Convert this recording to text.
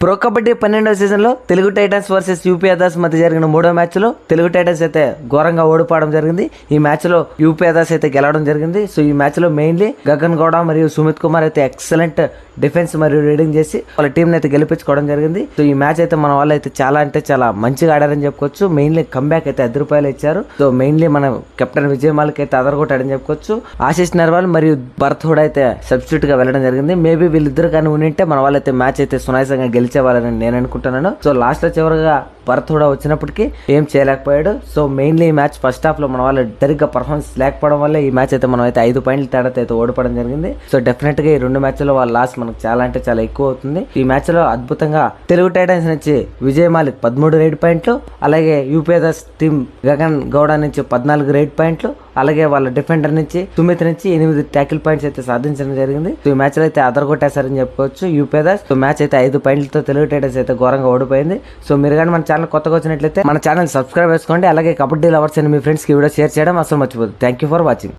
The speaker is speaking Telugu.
ప్రో కబడ్డీ 12వ సీజన్లో తెలుగు టైటన్స్ వర్సెస్ యూపీ అదాస్ మధ్య జరిగిన 3వ మ్యాచ్లో తెలుగు టైటన్స్ అయితే ఘోరంగా ఓడిపోవడం జరిగింది. ఈ మ్యాచ్లో యూపీ అదాస్ అయితే గెలవడం జరిగింది. సో ఈ మ్యాచ్లో మెయిన్లీ గగన్ గౌడ మరియు సుమిత్ కుమార్ అయితే ఎక్సలెంట్ డిఫెన్స్ మరియు రీడింగ్ చేసి వాళ్ళ టీంని అయితే గెలిపించుకోవడం జరిగింది. సో ఈ మ్యాచ్ అయితే మన వాళ్ళు అయితే చాలా అంటే చాలా మంచిగా ఆడారని చెప్పుకోవచ్చు. మెయిన్లీ కంబ్యాక్ అయితే 10 రూపాయలు ఇచ్చారు. సో మెయిన్లీ మన కెప్టెన్ విజయ్ మాలిక్ అయితే అదరగొట్టాడని చెప్పుకోవచ్చు. ఆశీష్ నర్వాల్ మరియు భరత్ హుడా అయితే సబ్స్టిట్యూట్ గా వెళ్ళడం జరిగింది. మేబీ వీళ్ళిద్దరు కానీ ఉంటే మన వాళ్ళైతే మ్యాచ్ అయితే సునాయాసంగా గెలిచేవాళ్ళని నేను అనుకుంటున్నాను. సో లాస్ట్ లో చివరిగా భరత్ హుడా వచ్చినప్పటికీ ఏం చేయలేకపోయాడు. సో మెయిన్లీ ఈ మ్యాచ్ ఫస్ట్ హాఫ్ లో మన వాళ్ళు సరిగ్గా పర్ఫార్మెన్స్ లేకపోవడం వల్ల ఈ మ్యాచ్ అయితే మనం అయితే 5 పాయింట్ల తేడా అయితే ఓడిపోవడం జరిగింది. సో డెఫినెట్ గా ఈ 2 మ్యాచ్లో వాళ్ళ లాస్ మనకు చాలా అంటే చాలా ఎక్కువ అవుతుంది. ఈ మ్యాచ్ లో అద్భుతంగా తెలుగు టైటన్స్ నుంచి విజయ్ మాలిక్ 13 రేట్ పాయింట్లు, అలాగే యూపీఎస్ టీం గగన్ గౌడ నుంచి 14 రేట్ పాయింట్లు, అలాగే వాళ్ళ డిఫెండర్ నుంచి సుమిత్ నుంచి 8 ట్యాకిల్ పాయింట్స్ అయితే సాధించడం జరిగింది. సో ఈ మ్యాచ్ లో అయితే అదరగొట్టేశారని చెప్పుకోవచ్చు యూపీఎస్. సో మ్యాచ్ అయితే 5 పాయింట్లతో తెలుగు టైటన్స్ అయితే ఘోరంగా ఓడిపోయింది. సో మీరు కానీ మన ఛానల్ కొత్తగా వచ్చినట్లయితే మన ఛానల్ సబ్స్క్రైబ్ చేసుకోండి. అలాగే కబడ్డీ లవర్స్ అని మీ ఫ్రెండ్స్ కి వీడియో షేర్ చేయడం అసలు మర్చిపోదు. Thank you for watching.